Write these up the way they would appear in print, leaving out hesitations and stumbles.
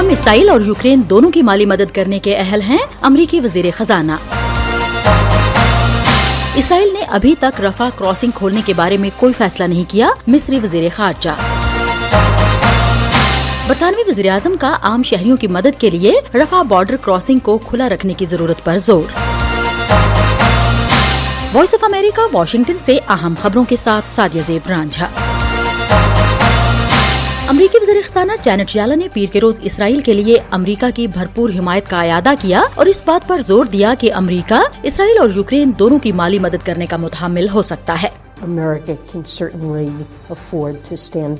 ہم اسرائیل اور یوکرین دونوں کی مالی مدد کرنے کے اہل ہیں، امریکی وزیر خزانہ۔ اسرائیل نے ابھی تک رفح کراسنگ کھولنے کے بارے میں کوئی فیصلہ نہیں کیا، مصری وزیر خارجہ۔ برطانوی وزیر اعظم کا عام شہریوں کی مدد کے لیے رفح بارڈر کراسنگ کو کھلا رکھنے کی ضرورت پر زور۔ وائس آف امریکہ واشنگٹن سے اہم خبروں کے ساتھ سعدیہ زیب رانجھا۔ امریکی وزیر خزانہ جینٹ یالن نے پیر کے روز اسرائیل کے لیے امریکہ کی بھرپور حمایت کا اعادہ کیا اور اس بات پر زور دیا کہ امریکہ اسرائیل اور یوکرین دونوں کی مالی مدد کرنے کا متحمل ہو سکتا ہے۔ America can certainly afford to stand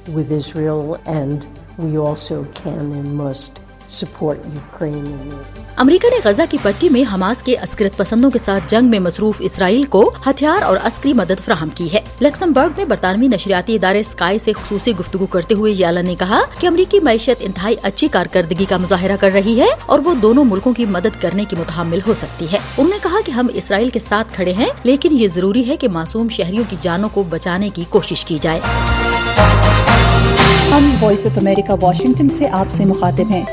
with Israel, and we also can and must support Ukraine in its. امریکہ نے غزہ کی پٹی میں حماس کے عسکریت پسندوں کے ساتھ جنگ میں مصروف اسرائیل کو ہتھیار اور عسکری مدد فراہم کی ہے۔ لکسمبرگ میں برطانوی نشریاتی ادارے اسکائی سے خصوصی گفتگو کرتے ہوئے یالن نے کہا کہ امریکی معیشت انتہائی اچھی کارکردگی کا مظاہرہ کر رہی ہے اور وہ دونوں ملکوں کی مدد کرنے کی متحمل ہو سکتی ہے۔ انہوں نے کہا کہ ہم اسرائیل کے ساتھ کھڑے ہیں، لیکن یہ ضروری ہے کہ معصوم شہریوں کی جانوں کو بچانے کی کوشش کی جائے۔ ہم وائس آف امریکہ واشنگٹن سے آپ سے مخاطب ہیں۔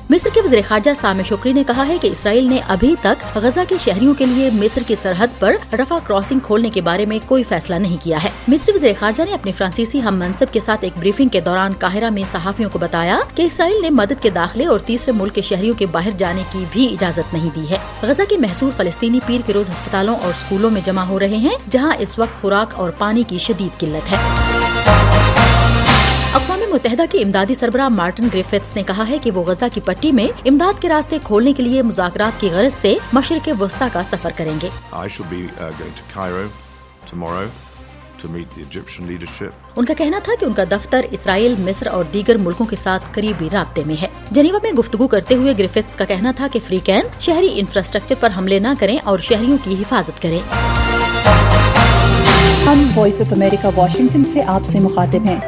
مصر کے وزیر خارجہ سامح شکری نے کہا ہے کہ اسرائیل نے ابھی تک غزہ کے شہریوں کے لیے مصر کی سرحد پر رفح کراسنگ کھولنے کے بارے میں کوئی فیصلہ نہیں کیا ہے۔ مصری وزیر خارجہ نے اپنے فرانسیسی ہم منصب کے ساتھ ایک بریفنگ کے دوران قاہرہ میں صحافیوں کو بتایا کہ اسرائیل نے مدد کے داخلے اور تیسرے ملک کے شہریوں کے باہر جانے کی بھی اجازت نہیں دی ہے۔ غزہ کے محصور فلسطینی پیر کے روز ہسپتالوں اور اسکولوں میں جمع ہو رہے ہیں، جہاں اس وقت خوراک اور پانی کی شدید قلت ہے۔ اقوام متحدہ کے امدادی سربراہ مارٹن گریفٹس نے کہا ہے کہ وہ غزہ کی پٹی میں امداد کے راستے کھولنے کے لیے مذاکرات کی غرض سے مشرق وسطیٰ کا سفر کریں گے۔ ان کا کہنا تھا کہ ان کا دفتر اسرائیل، مصر اور دیگر ملکوں کے ساتھ قریبی رابطے میں ہے۔ جنیوا میں گفتگو کرتے ہوئے گریفٹس کا کہنا تھا کہ فری کین شہری انفراسٹرکچر پر حملے نہ کریں اور شہریوں کی حفاظت کریں۔ ہم وائس آف امریکہ واشنگٹن سے آپ سے مخاطب ہیں۔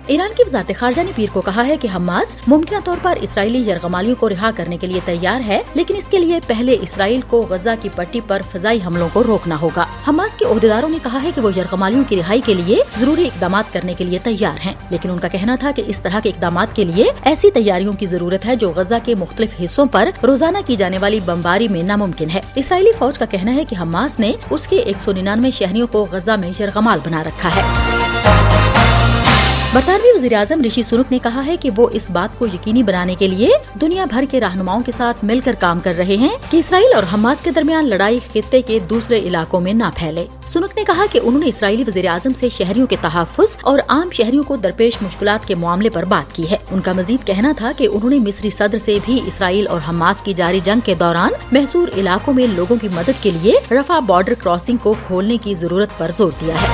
ایران کی وزارت خارجہ نے پیر کو کہا ہے کہ حماس ممکنہ طور پر اسرائیلی یرغمالیوں کو رہا کرنے کے لیے تیار ہے، لیکن اس کے لیے پہلے اسرائیل کو غزہ کی پٹی پر فضائی حملوں کو روکنا ہوگا۔ حماس کے عہدیداروں نے کہا ہے کہ وہ یرغمالیوں کی رہائی کے لیے ضروری اقدامات کرنے کے لیے تیار ہیں، لیکن ان کا کہنا تھا کہ اس طرح کے اقدامات کے لیے ایسی تیاریوں کی ضرورت ہے جو غزہ کے مختلف حصوں پر روزانہ کی جانے والی بمباری میں ناممکن ہے۔ اسرائیلی فوج کا کہنا ہے کہ حماس نے اس کے 199 شہریوں کو غزہ میں یرغمال بنا رکھا ہے۔ برطانوی وزیر اعظم رشی سنک نے کہا ہے کہ وہ اس بات کو یقینی بنانے کے لیے دنیا بھر کے رہنماؤں کے ساتھ مل کر کام کر رہے ہیں کہ اسرائیل اور حماس کے درمیان لڑائی خطے کے دوسرے علاقوں میں نہ پھیلے۔ سنک نے کہا کہ انہوں نے اسرائیلی وزیر اعظم سے شہریوں کے تحفظ اور عام شہریوں کو درپیش مشکلات کے معاملے پر بات کی ہے۔ ان کا مزید کہنا تھا کہ انہوں نے مصری صدر سے بھی اسرائیل اور حماس کی جاری جنگ کے دوران محصور علاقوں میں لوگوں کی مدد کے لیے رفح بارڈر کراسنگ کو کھولنے کی ضرورت پر زور دیا ہے۔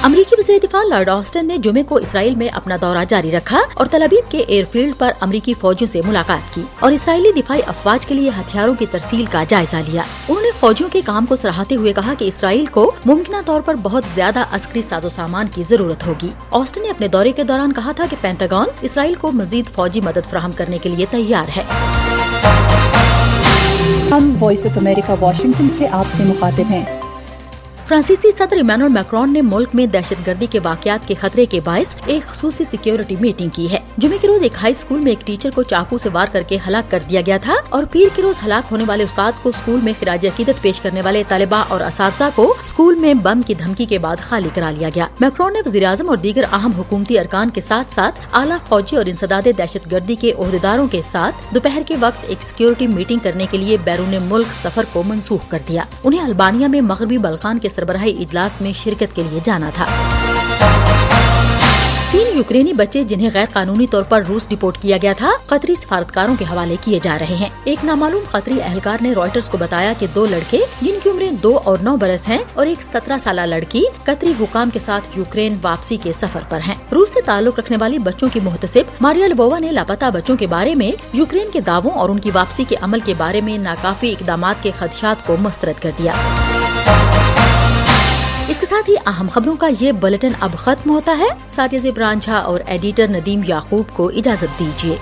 امریکی وزیر دفاع لارڈ آسٹن نے جمعے کو اسرائیل میں اپنا دورہ جاری رکھا اور تل ابیب کے ایئر فیلڈ پر امریکی فوجیوں سے ملاقات کی اور اسرائیلی دفاعی افواج کے لیے ہتھیاروں کی ترسیل کا جائزہ لیا۔ انہوں نے فوجیوں کے کام کو سراہتے ہوئے کہا کہ اسرائیل کو ممکنہ طور پر بہت زیادہ عسکری ساز و سامان کی ضرورت ہوگی۔ آسٹن نے اپنے دورے کے دوران کہا تھا کہ پینٹاگون اسرائیل کو مزید فوجی مدد فراہم کرنے کے لیے تیار ہے۔ ہم وائس آف امریکہ واشنگٹن سے آپ سے مخاطب ہیں۔ فرانسیسی صدر ایمانوئل میکرون نے ملک میں دہشت گردی کے واقعات کے خطرے کے باعث ایک خصوصی سیکیورٹی میٹنگ کی ہے۔ جمعے کے روز ایک ہائی اسکول میں ایک ٹیچر کو چاقو سے وار کر کے ہلاک کر دیا گیا تھا اور پیر کے روز ہلاک ہونے والے استاد کو اسکول میں خراج عقیدت پیش کرنے والے طلباء اور اساتذہ کو اسکول میں بم کی دھمکی کے بعد خالی کرا لیا گیا۔ میکرون نے وزیر اعظم اور دیگر اہم حکومتی ارکان کے ساتھ ساتھ اعلیٰ فوجی اور انسداد دہشت گردی کے عہدیداروں کے ساتھ دوپہر کے وقت ایک سیکیورٹی میٹنگ کرنے کے لیے بیرون ملک سفر کو منسوخ کر دیا۔ انہیں البانیہ میں مغربی بلقان کے سربراہی اجلاس میں شرکت کے لیے جانا تھا۔ 3 یوکرینی بچے جنہیں غیر قانونی طور پر روس ڈپورٹ کیا گیا تھا قطری سفارتکاروں کے حوالے کیے جا رہے ہیں۔ ایک نامعلوم قطری اہلکار نے رائٹرز کو بتایا کہ 2 لڑکے جن کی عمریں 2 اور 9 برس ہیں اور ایک 17 سالہ لڑکی قطری حکام کے ساتھ یوکرین واپسی کے سفر پر ہیں۔ روس سے تعلق رکھنے والی بچوں کی محتسب ماریا لبووا نے لاپتہ بچوں کے بارے میں یوکرین کے دعووں اور ان کی واپسی کے عمل کے بارے میں ناکافی اقدامات کے خدشات کو مسترد کر دیا۔ اس کے ساتھ ہی اہم خبروں کا یہ بلیٹن اب ختم ہوتا ہے۔ سعدیہ زیب رانجھا اور ایڈیٹر ندیم یعقوب کو اجازت دیجیے۔